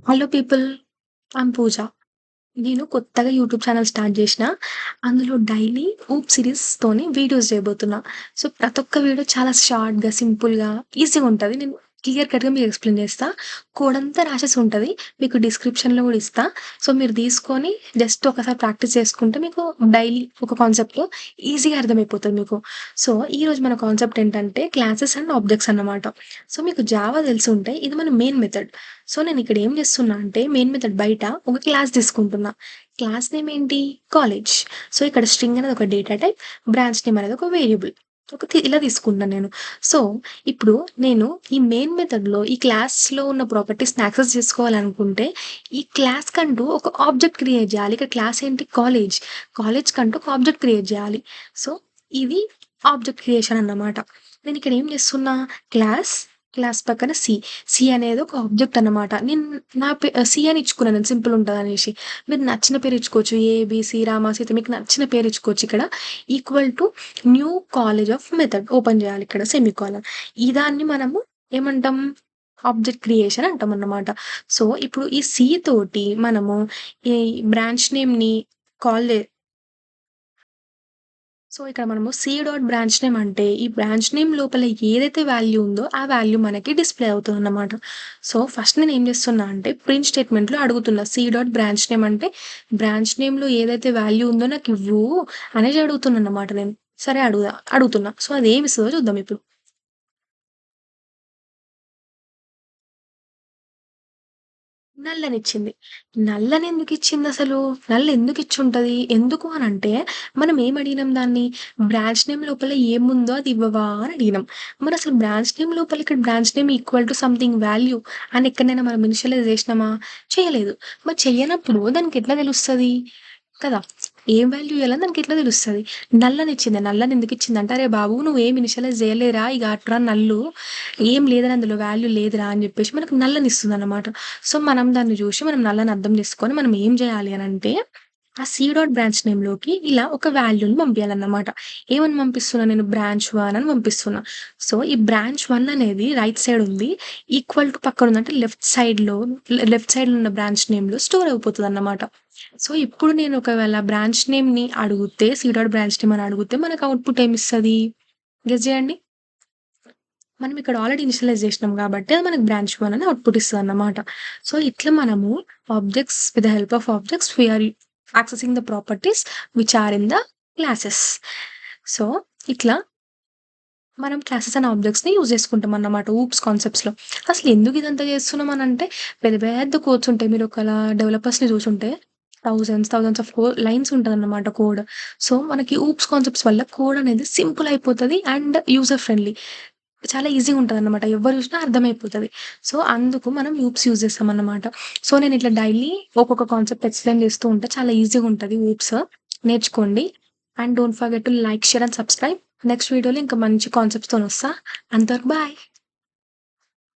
Hello people. I'm పూజ. నేను కొత్తగా YouTube channel start చేసిన. అందులో డైలీ ఊప్ సిరీస్‌తోని వీడియోస్ చేయబోతున్నా. సో, ప్రతి ఒక్క వీడియో చాలా షార్ట్‌గా, సింపుల్‌గా, ఈజీగా ఉంటది. నేను క్లియర్ కట్‌గా మీకు ఎక్స్‌ప్లెయిన్ చేస్తా. కోడ్ అంతా రాసేసి ఉంటది. మీకు డిస్క్రిప్షన్‌లో కూడా ఇస్తా. సో, మీరు తీసుకొని జస్ట్ ఒకసారి ప్రాక్టీస్ చేసుకుంటే మీకు డైలీ ఒక కాన్సెప్ట్ ఈజీగా అర్థమైపోతది మీకు. సో, ఈరోజు మన కాన్సెప్ట్ ఏంటంటే క్లాసెస్ అండ్ ఆబ్జెక్ట్స్ అన్నమాట. సో, మీకు జావా తెలిసుంటే ఇది మన మెయిన్ మెథడ్. సో, నేనిక్కడ ఏం చేస్తున్నా అంటే మెయిన్ మెథడ్ బయట ఒక క్లాస్ తీసుకుంటున్నా. క్లాస్ నేమ్ ఏంటి? కాలేజ్. సో, ఇక్కడ స్ట్రింగ్ అనేది ఒక డేటా టైప్, బ్రాంచ్ నేమ్ అనేది ఒక వేరియబుల్. ఇలా తీసుకుంటున్నాను నేను. సో, ఇప్పుడు నేను ఈ మెయిన్ మెథడ్‌లో ఈ క్లాస్‌లో ఉన్న ప్రాపర్టీస్‌ని యాక్సెస్ చేసుకోవాలనుకుంటే, ఈ క్లాస్‌కంటూ ఒక ఆబ్జెక్ట్ క్రియేట్ చేయాలి. ఇక్కడ క్లాస్ ఏంటి? కాలేజ్. కాలేజ్‌కంటూ ఒక ఆబ్జెక్ట్ క్రియేట్ చేయాలి. సో, ఇది ఆబ్జెక్ట్ క్రియేషన్ అన్నమాట. నేనిక్కడ ఏం చేస్తున్నా? క్లాస్, క్లాస్ పక్కన సి. సి అనేది ఒక ఆబ్జెక్ట్ అన్నమాట. నేను సి అని ఇచ్చుకున్నాను నేను సింపుల్ ఉంటదనేసి. మీరు నచ్చిన పేరు ఇచ్చుకోవచ్చు. ఏ, బి, సి, రామ, సీత మీకు నచ్చిన పేరు ఇచ్చుకోవచ్చు ఇక్కడ. Equal to new college of method open చేయాలి ఇక్కడ సెమికోలన్. ఈ దాన్ని మనము ఏమంటాం? Object creation అంటామన్నమాట. సో, ఇప్పుడు ఈ సి తోటి మనము ఈ బ్రాంచ్ నేమ్‌ని కాల్ జే సో, ఇక్కడ మనము సి డాట్ బ్రాంచ్ నేమ్ అంటే, ఈ బ్రాంచ్ నేమ్ లోపల ఏదైతే వాల్యూ ఉందో, ఆ వాల్యూ మనకి డిస్‌ప్లే అవుతుందన్నమాట. సో, ఫస్ట్ నేనేం చేస్తున్నా అంటే, ప్రింట్ స్టేట్‌మెంట్‌లో అడుగుతున్నా. సి డాట్ బ్రాంచ్ నేమ్ అంటే, బ్రాంచ్ నేమ్‌లో ఏదైతే వాల్యూ ఉందో నాకివ్వు అనేసి అడుగుతున్నానన్నమాట నేను. సరే అడుగుతున్నా. సో, అదేమిస్తదో చూద్దాం ఇప్పుడు. నల్లనిచ్చింది. నల్లనెందుకిచ్చిందసలు? నల్లెందుకిచ్చుంటది? ఎందుకు అనంటే, మనం ఏమడిగినాం దాన్ని? బ్రాంచ్ నేమ్ లోపల ఏముందో అది ఇవ్వవా అని అడిగినాం. మరసలు బ్రాంచ్ నేమ్ లోపల ఇక్కడ branch name equal to something value అని ఎక్కడైనా మనం ఇనిషియలైజ్ చేసినామా? చేయలేదు. మరి చెయ్యనప్పుడు దానికెట్లా తెలుస్తది? కదా! ఏం వాల్యూ ఇయ్యాలని దానికెట్లా తెలుస్తది? నల్లనిచ్చింది. నల్లనెందుకిచ్చిందంటే, "అరే బాబు! నువ్వేం ఇనిషియలైజ్ చేయలేరా, ఇగ అట్రా నల్లు. ఏం లేదురా అందులో వాల్యూ లేదురా" అని జెప్పేసి మనకు నల్లనిస్తుందనమాట. సో, మనం దాన్ని జూసి మనం నల్లని అర్థం చేసుకొని మనం ఏం జేయాలి అనంటే, ఆ సి డాట్ బ్రాంచ్ నేమ్‌లోకి ఇలా ఒక వాల్యూని పంపియాలన్నమాట. ఏమని పంపిస్తున్నా నేను? బ్రాంచ్ 1 అని పంపిస్తున్నా. సో, ఈ బ్రాంచ్ 1 అనేది రైట్ సైడ్ ఉంది. ఈక్వల్ టు పక్కనుంది. అంటే లెఫ్ట్ సైడ్‌లో ఉన్న బ్రాంచ్ నేమ్‌లో స్టోర్ అయిపోతదన్నమాట. సో, ఇప్పుడు నేను ఒకవేళ బ్రాంచ్ నేమ్‌ని అడుగుతే, సి డాట్ బ్రాంచ్ నేమ్ అని అడిగితే మనకు అవుట్‌పుట్ ఏమిస్తది? గెస్ జేయండి. మనం ఇక్కడ ఆల్రెడీ ఇనిషియలైజ్ చేసినాం కాబట్టి అది మనకు బ్రాంచ్ 1 అని అవుట్‌పుట్ ఇస్తదన్నమాట. సో, ఇట్లా మనము with the help of objects we are accessing the properties which are in the classes. So, ఇట్లా మనం క్లాసెస్ అండ్ ఆబ్జెక్ట్స్‌ని యూజ్ చేసుకుంటామన్నమాట ఊప్స్ కాన్సెప్ట్స్‌లో. అసలు ఎందుకు ఇదంతా చేస్తున్నాం అనంటే పెద్ద పెద్ద కోడ్స్ ఉంటాయి. మీరు ఒకలా డెవలపర్స్‌ని చూసుంటే థౌసండ్స్ ఆఫ్ లైన్స్ ఉంటదన్నమాట కోడ్. సో, మనకి ఊప్స్ కాన్సెప్ట్స్ వల్ల కోడ్ అనేది సింపుల్ అయిపోతది అండ్ యూజర్ ఫ్రెండ్లీ. చాలా ఈజీగా ఉంటదనమాట. ఎవ్వరు చూసినా అర్థమైపోతది. సో, అందుకు మనం లూప్స్ యూజ్ చేస్తామన్నమాట. సో, నేనిట్లా డైలీ ఒక్కొక్క కాన్సెప్ట్ ఎక్స్‌ప్లెయిన్ చేస్తూ ఉంటే చాలా ఈజీగా ఉంటది లూప్స్. నేర్చుకోండి. And don't forget to like, share and subscribe. Next వీడియోలో ఇంకా మంచి కాన్సెప్ట్స్‌తోనొస్తా. అంతవరకు బాయ్.